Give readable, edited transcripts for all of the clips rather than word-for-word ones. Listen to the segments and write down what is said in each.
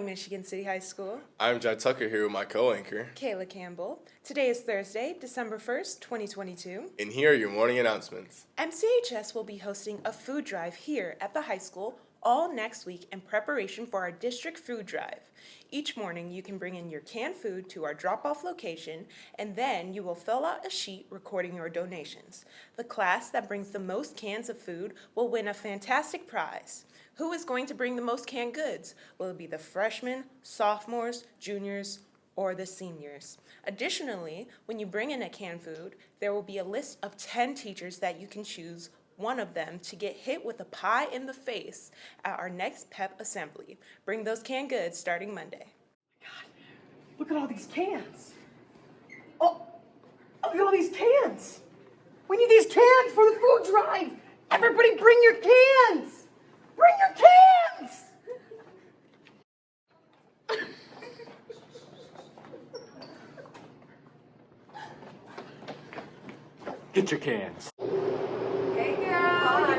Michigan City High School. I'm Jai Tucker here with my co-anchor, Kayla Campbell. Today is Thursday, December 1st, 2022. and here are your morning announcements. MCHS will be hosting a food drive here at the high school all next week in preparation for our district food drive. Each morning, you can bring in your canned food to our drop-off location, and then you will fill out a sheet recording your donations. The class that brings the most cans of food will win a fantastic prize. Who is going to bring the most canned goods? Will it be the freshmen, sophomores, juniors, or the seniors? Additionally, when you bring in a canned food, there will be a list of 10 teachers that you can choose one of them to get hit with a pie in the face at our next PEP assembly. Bring those canned goods starting Monday. God, look at all these cans. Oh, look at all these cans. We need these cans for the food drive. Everybody bring your cans. Bring your cans. Get your cans. Hey girl, you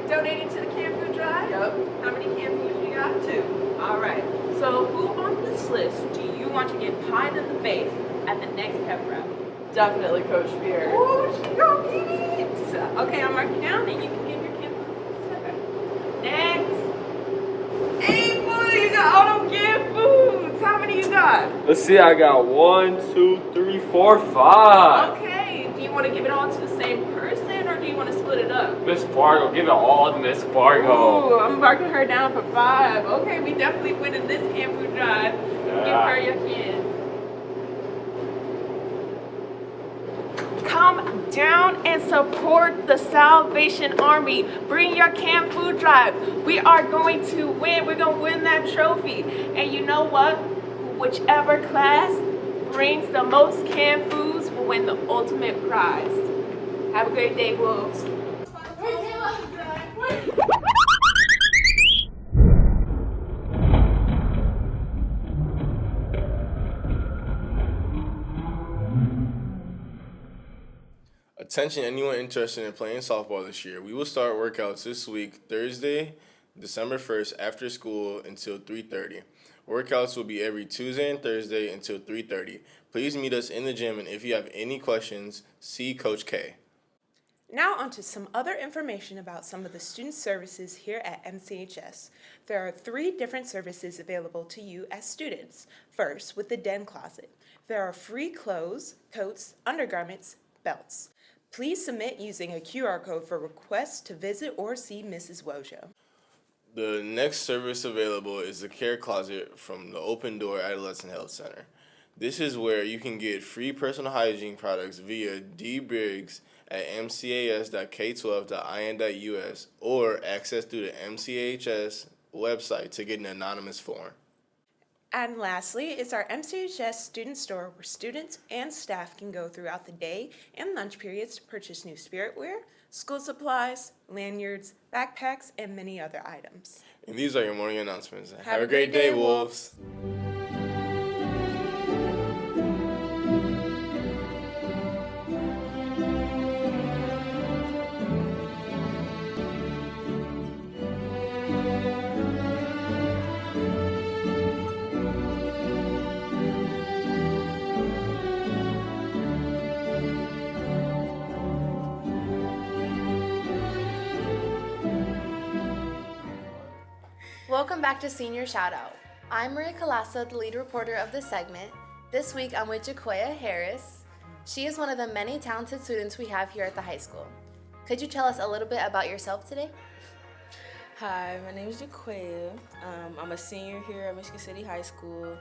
donating to the canned food drive? Yep. How many canned foods you got? 2. All right. So who on this list do you want to get pied in the face at the next pep rally? Definitely Coach Beard. Oh, she gonna get it. Okay, I'll mark you down and you can give your canned food. Next. Hey boy, you got all them canned foods. How many you got? Let's see, I got 1, 2, 3, 4, 5. Okay. Do you want to give it all to the same person or do you want to split it up? Miss Fargo, give it all to Miss Fargo. Ooh, I'm marking her down for 5. Okay, we definitely winning this canned food drive. Give her your can. Come down and support the Salvation Army. Bring your canned food drive. We are going to win. We're going to win that trophy. And you know what? Whichever class brings the most canned foods will win the ultimate prize. Have a great day, Wolves. Attention anyone interested in playing softball this year. We will start workouts this week, Thursday, December 1st, after school until 3:30. Workouts will be every Tuesday and Thursday until 3:30. Please meet us in the gym, and if you have any questions, see Coach K. Now on to some other information about some of the student services here at MCHS. There are 3 different services available to you as students. First, with the Den Closet. There are free clothes, coats, undergarments, belts. Please submit using a QR code for requests to visit or see Mrs. Wojo. The next service available is the Care Closet from the Open Door Adolescent Health Center. This is where you can get free personal hygiene products via D. Briggs at mcas.k12.in.us or access through the MCHS website to get an anonymous form. And lastly is our MCHS student store where students and staff can go throughout the day and lunch periods to purchase new spiritware, school supplies, lanyards, backpacks, and many other items. And these are your morning announcements. Have a great day, Wolves. Welcome back to Senior Shoutout. I'm Maria Calasa, the lead reporter of this segment. This week I'm with Jaquia Harris. She is one of the many talented students we have here at the high school. Could you tell us a little bit about yourself today? Hi, my name is Jaquia. I'm a senior here at Michigan City High School.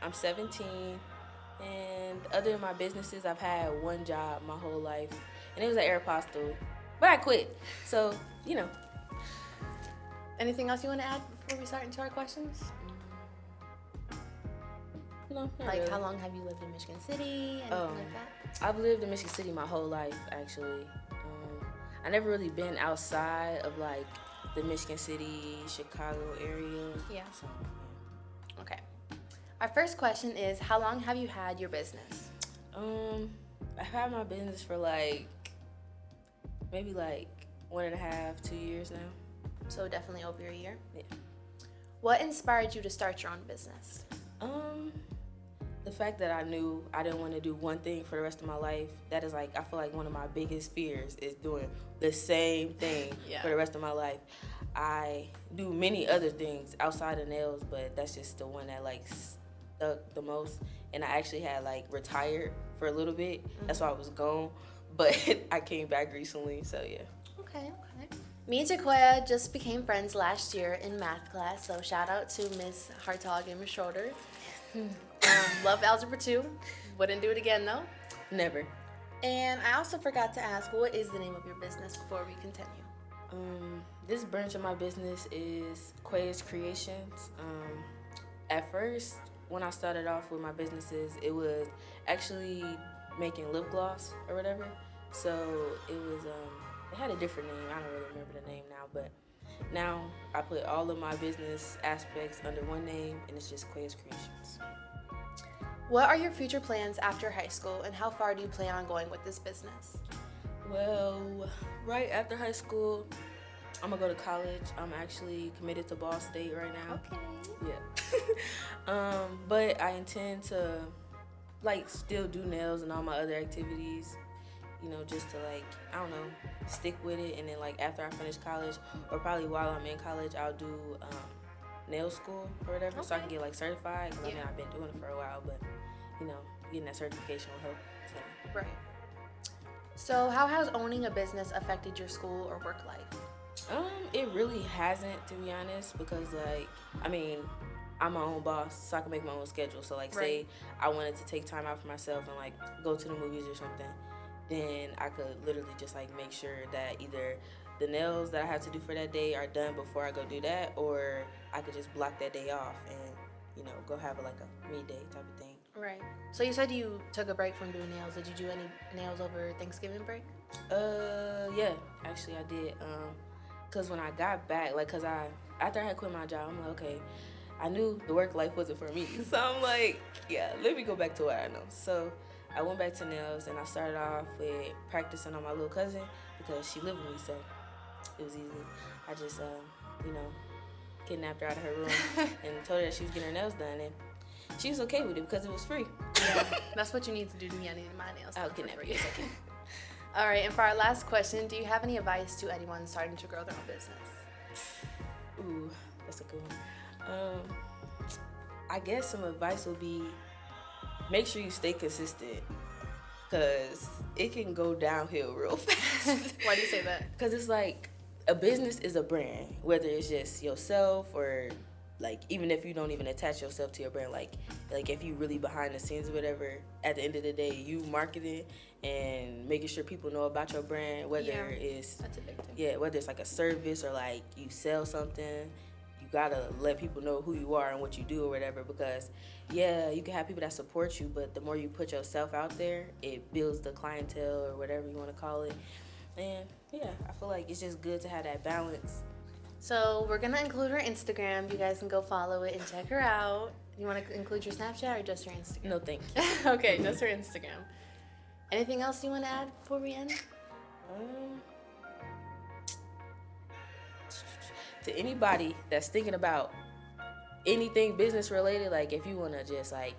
I'm 17, and other than my businesses, I've had one job my whole life, and it was at Aeropostale, but I quit, so, you know. Anything else you want to add before we start into our questions? No, not Like, really. how long have you lived in Michigan City? Anything like that? I've lived in Michigan City my whole life, actually. I never really been outside of, like, the Michigan City, Chicago area. Yeah. So, Okay. Our first question is, how long have you had your business? I've had my business for, like, maybe, like, 1.5, 2 years now. So definitely over a year. Yeah. What inspired you to start your own business? The fact that I knew I didn't want to do one thing for the rest of my life, that is like, I feel like one of my biggest fears is doing the same thing Yeah. for the rest of my life. I do many other things outside of nails, but that's just the one that like stuck the most. And I actually had like retired for a little bit. That's why I was gone, but I came back recently, so yeah. Okay. Me and Jaquia just became friends last year in math class, so shout out to Ms. Hartog and Ms. Schroeder. Love Algebra 2. Wouldn't do it again though. Never. And I also forgot to ask, what is the name of your business before we continue? This branch of my business is Quaya's Creations. At first, when I started off with my businesses, it was actually making lip gloss or whatever. So it was, it had a different name. I don't really remember the name now, but now I put all of my business aspects under one name, and it's just Quaya's Creations. What are your future plans after high school, and how far do you plan on going with this business? Well, right after high school, I'm gonna go to college. I'm actually committed to Ball State right now. Okay. Yeah. But I intend to like still do nails and all my other activities, you know, just to like, I don't know, stick with it. And then like after I finish college, or probably while I'm in college, I'll do nail school or whatever, so I can get like certified. 'Cause I mean, I've been doing it for a while, but you know, getting that certification will help. So. Right. So how has owning a business affected your school or work life? It really hasn't, to be honest, because like, I mean, I'm my own boss, so I can make my own schedule. So like, say I wanted to take time out for myself and like go to the movies or something, then I could literally just like make sure that either the nails that I have to do for that day are done before I go do that, or I could just block that day off and, you know, go have like a me day type of thing. Right. So you said you took a break from doing nails. Did you do any nails over Thanksgiving break? Yeah, actually I did. Cause when I got back, like, after I had quit my job, I'm like, okay, I knew the work life wasn't for me. So I'm like, yeah, let me go back to what I know. So I went back to nails, and I started off with practicing on my little cousin because she lived with me, so it was easy. I just, you know, kidnapped her out of her room and told her that she was getting her nails done, and she was okay with it because it was free. Yeah, that's what you need to do to me. I need my nails I'll done for kidnap free. you. It's okay. All right, and for our last question, do you have any advice to anyone starting to grow their own business? Ooh, that's a good one. I guess some advice would be, make sure you stay consistent, because it can go downhill real fast. Why do you say that? Because it's like, a business is a brand, whether it's just yourself or like, even if you don't even attach yourself to your brand, like if you really behind the scenes or whatever, at the end of the day, you marketing and making sure people know about your brand, whether it's, that's a big thing. Yeah, whether it's like a service or like you sell something, you gotta let people know who you are and what you do or whatever, because yeah, you can have people that support you, but the more you put yourself out there, it builds the clientele or whatever you want to call it. And yeah, I feel like it's just good to have that balance. So we're gonna include her Instagram. You guys can go follow it and check her out. You want to include your Snapchat or just your Instagram? No, thank you. Okay, just her Instagram. Anything else you want to add before we end? To anybody that's thinking about anything business related, like if you want to just like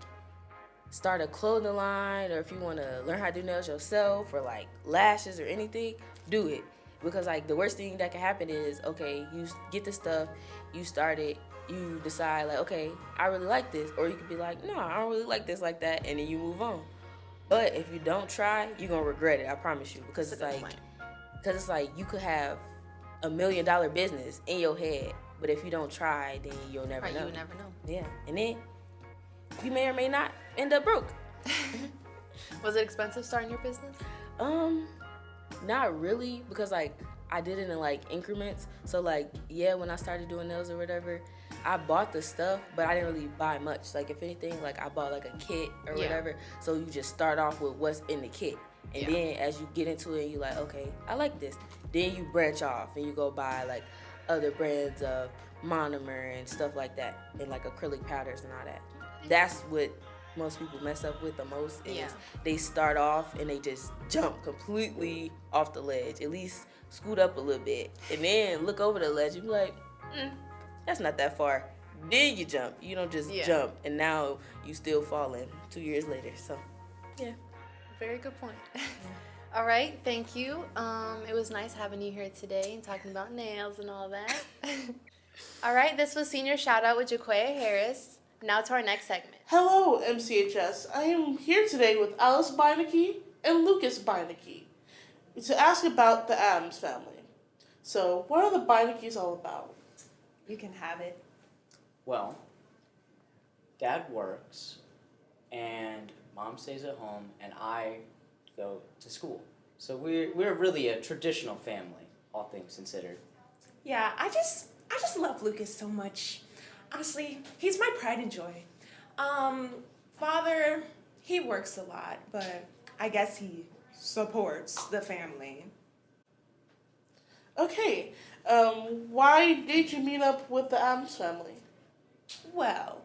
start a clothing line, or if you want to learn how to do nails yourself, or like lashes or anything, do it. Because like the worst thing that can happen is, okay, you get the stuff, you start it, you decide like, okay, I really like this, or you could be like, no, I don't really like this like that, and then you move on. But if you don't try, you're gonna regret it, I promise you. Because it's like you could have $1 million business in your head, but if you don't try, then you'll never know. You would never know. Yeah, and then you may or may not end up broke. Was it expensive starting your business? Not really, because like I did it in like increments. So like, yeah, when I started doing nails or whatever, I bought the stuff, but I didn't really buy much. Like if anything, like I bought like a kit or whatever. So you just start off with what's in the kit. And then as you get into it, you're like, okay, I like this. Then you branch off and you go buy like other brands of monomer and stuff like that, and like acrylic powders and all that. That's what most people mess up with the most, is they start off and they just jump completely off the ledge. At least scoot up a little bit and then look over the ledge and be like, that's not that far. then you jump. You don't just jump, and now you still falling 2 years later. So, yeah. Very good point. All right, thank you. It was nice having you here today and talking about nails and all that. All right, this was Senior Shoutout with Jaquia Harris. Now to our next segment. Hello, MCHS. I am here today with Alice Beinecke and Lucas Beinecke to ask about the Adams family. So, what are the Beineckes all about? You can have it. Well, Dad works, and Mom stays at home, and I go to school. So we're really a traditional family, all things considered. Yeah, I just love Lucas so much. Honestly, he's my pride and joy. Father, he works a lot, but I guess he supports the family. Okay, why did you meet up with the Adams family? Well,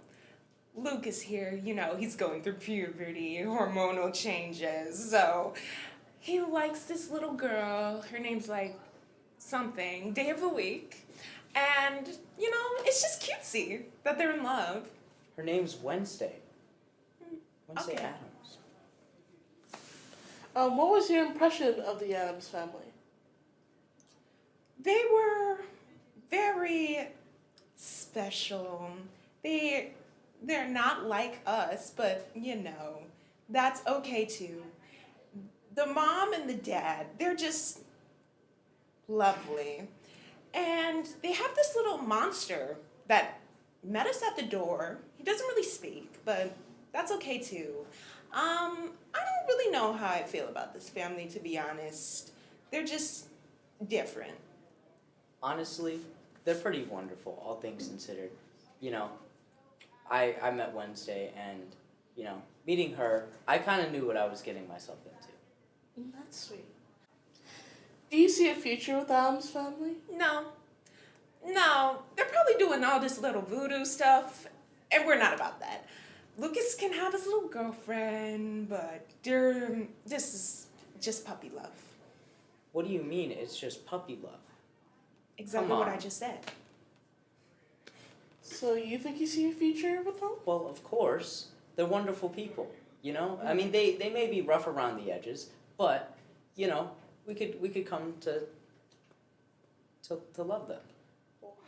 Lucas here, he's going through puberty, hormonal changes, so he likes this little girl. Her name's like something, day of the week. And, it's just cutesy that they're in love. Her name's Wednesday. Wednesday Okay. Adams. What was your impression of the Adams family? They were very special. They're not like us, but, that's okay too. The mom and the dad, they're just lovely. And they have this little monster that met us at the door. He doesn't really speak, but that's okay too. I don't really know how I feel about this family, to be honest. They're just different. Honestly, they're pretty wonderful, all things considered. I met Wednesday, and, meeting her, I kind of knew what I was getting myself into. That's sweet. Do you see a future with the Adams family? No, they're probably doing all this little voodoo stuff, and we're not about that. Lucas can have his little girlfriend, but this is just puppy love. What do you mean it's just puppy love? Exactly Come what on. I just said. So you think you see a future with them? Well, of course. They're wonderful people, I mean, they may be rough around the edges, but, we could come to love them.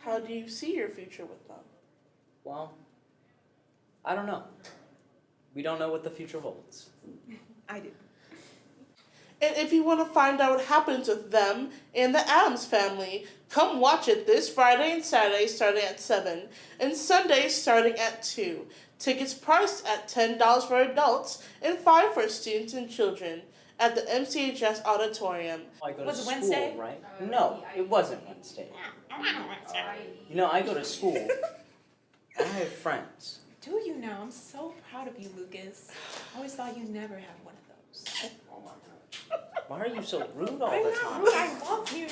How do you see your future with them? Well, I don't know. We don't know what the future holds. I do. And if you want to find out what happens with them and the Adams family, come watch it this Friday and Saturday starting at 7, and Sunday starting at 2. Tickets priced at $10 for adults and $5 for students and children at the MCHS Auditorium. I go Was to it school, Wednesday? right? No, it wasn't Wednesday. I go to school. I have friends. Do you know? I'm so proud of you, Lucas. I always thought you never had one of those. Oh my God. Why are you so rude all I'm the not time? rude. I love you.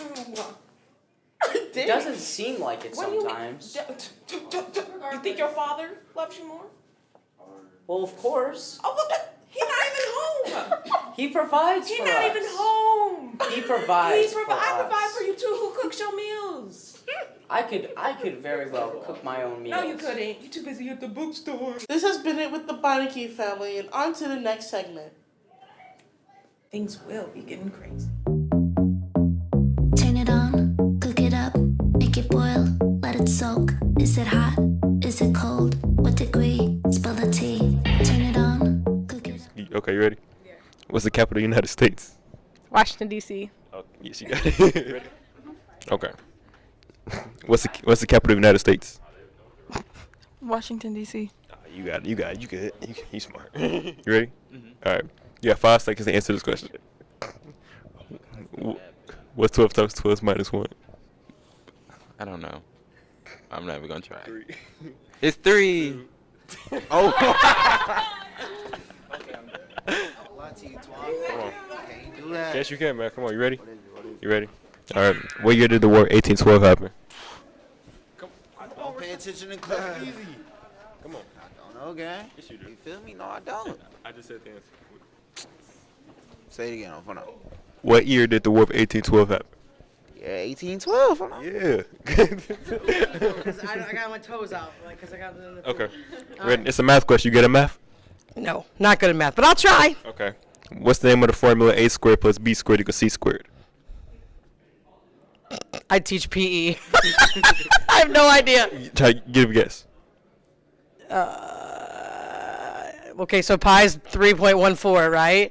It doesn't seem like it What do you mean? sometimes. You think your father loves you more? Well, of course. Oh, look, he's not even home. He provides He's for not us. even home. He provides for I provide us. for you too. Who cooks your meals? I could very well cook my own meals. No, you couldn't. You're too busy at the bookstore. This has been it with the Beinecke family, and on to the next segment. Things will be getting crazy. Turn it on, cook it up, make it boil, let it soak. Is it hot? Is it cold? What degree? Spill the tea. Turn it on, cook it up. Okay, you ready? Yeah. What's the capital of the United States? Washington, D.C. Oh, yes, you got it. Ready? Okay. What's the capital of the United States? Washington, D.C. You got it. You good. You smart. You ready? All right. You got 5 seconds to answer this question. What's 12 times 12 minus 1? I don't know. I'm not even gonna try. It's 3. Oh. Yes, you can, man. Come on. You ready? You ready? All right. What year did the war 1812 happen? Don't pay attention in class. Easy. Come on. I don't know, gang. Yes, you do. You feel me? No, I don't. I just said the answer. Say it again on phone. What year did the war of 1812 happen? Yeah, 1812. Yeah. Because I got my toes out, like, because I got in the Okay. All Ready? right. It's a math question. You good at math? No, not good at math, but I'll try. Okay. What's the name of the formula A squared plus B squared equals C squared? I teach PE. I have no idea. Try give a guess. Okay, so pi's 3.14, right?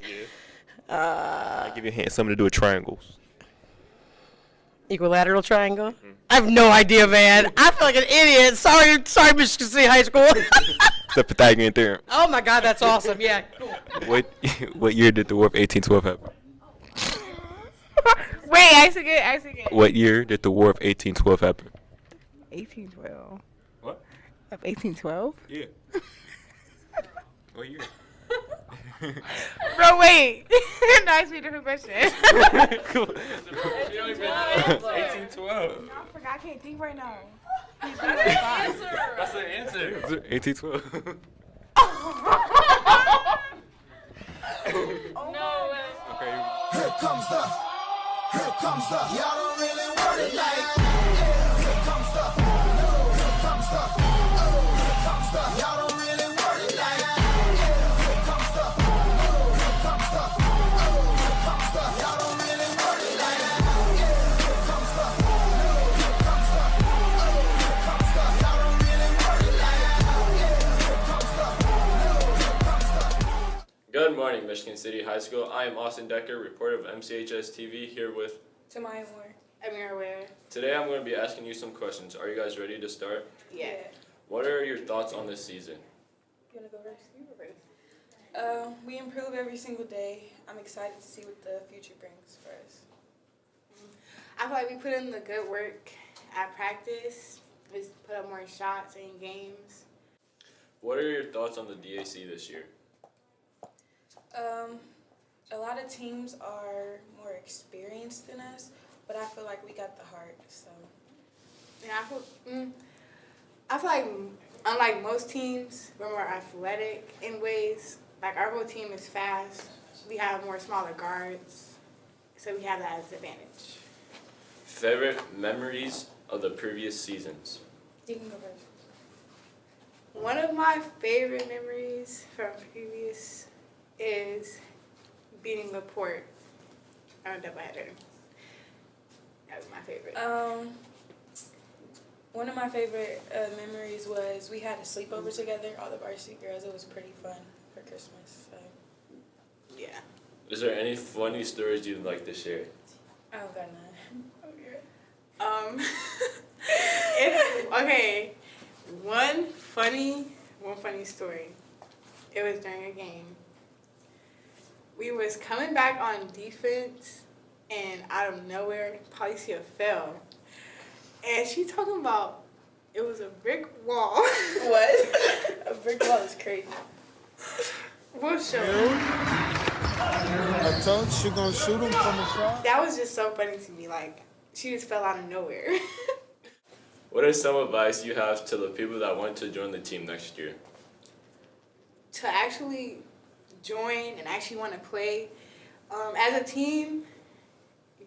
I'll give you a hint. Something to do with triangles. Equilateral triangle. I have no idea, man. I feel like an idiot. Sorry, Michigan City High School. It's the Pythagorean theorem. Oh my God, that's awesome. Yeah, cool. What year did the War of 1812 happen? Wait, actually good. What year did the War of 1812 happen? 1812. What? Of 1812? Yeah. What year? Bro, wait. No, ask me a different question. 1812. I forgot. I can't think right now. That's the answer. 1812. No way. Okay. Here comes the, y'all don't really want it like, here comes the, y'all don't really want it like, here comes the, y'all don't really want it like, here comes the, y'all don't really want it like, here comes the. Good morning, Michigan City High School. I am Austin Decker, reporter of MCHS TV, here with Tamaya Moore. Amir Ware. Today I'm going to be asking you some questions. Are you guys ready to start? Yeah. What are your thoughts on this season? You want to go first? You go first. We improve every single day. I'm excited to see what the future brings for us. I feel like we put in the good work at practice. We put up more shots in games. What are your thoughts on the DAC this year? A lot of teams are more experienced than us, but I feel like we got the heart, so. Yeah, I feel like unlike most teams, we're more athletic in ways. Like our whole team is fast. We have more smaller guards, so we have that as an advantage. Favorite memories of the previous seasons? You can go first. One of my favorite memories from previous is beating LaPorte on a doubleheader. That was my favorite. One of my favorite memories was we had a sleepover together, all the varsity girls. It was pretty fun for Christmas. So. Yeah. Is there any funny stories you'd like to share? I don't got none. Okay. One funny story. It was during a game. We was coming back on defense, and out of nowhere, Policia fell. And she talking about it was a brick wall. What? A brick wall is crazy. We'll show you. I told you she gonna shoot him from the shot. That was just so funny to me. Like, she just fell out of nowhere. What is some advice you have to the people that want to join the team next year? To actually join and actually want to play, as a team,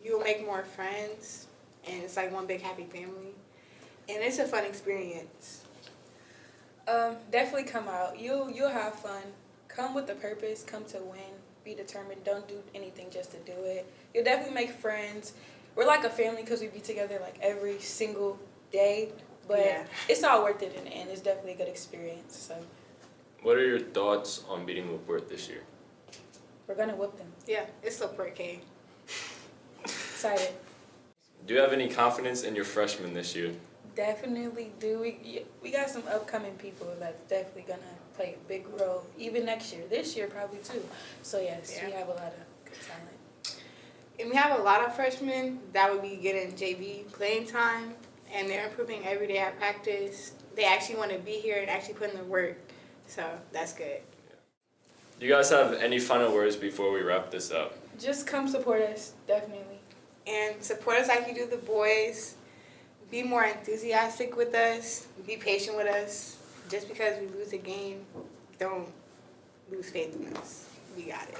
you'll make more friends, and it's like one big happy family, and it's a fun experience. Definitely come out. You'll have fun. Come with a purpose. Come to win. Be determined. Don't do anything just to do it. You'll definitely make friends. We're like a family because we be together like every single day. But Yeah. it's all worth it in the end. It's definitely a good experience. So What are your thoughts on beating LaPorte this year? we're gonna whip them. Yeah, it's LaPorte K. Excited. Do you have any confidence in your freshmen this year? Definitely do. We got some upcoming people that's definitely gonna play a big role even next year. This year probably too. So yes, Yeah. we have a lot of good talent. And we have a lot of freshmen that will be getting JV playing time, and they're improving every day at practice. They actually want to be here and actually put in the work, so that's good. Do you guys have any final words before we wrap this up? Just come support us, definitely. And support us like you do the boys. Be more enthusiastic with us. Be patient with us. Just because we lose a game, don't lose faith in us. We got it.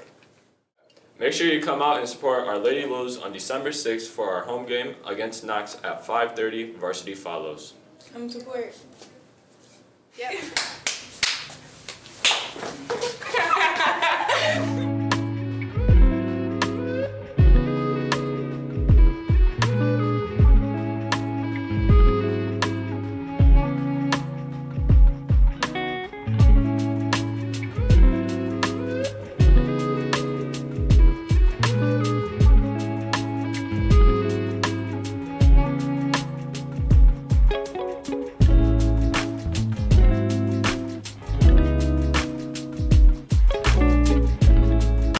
Make sure you come out and support our Lady Blues on December 6th for our home game against Knox at 5:30. Varsity follows. Come support. Yep.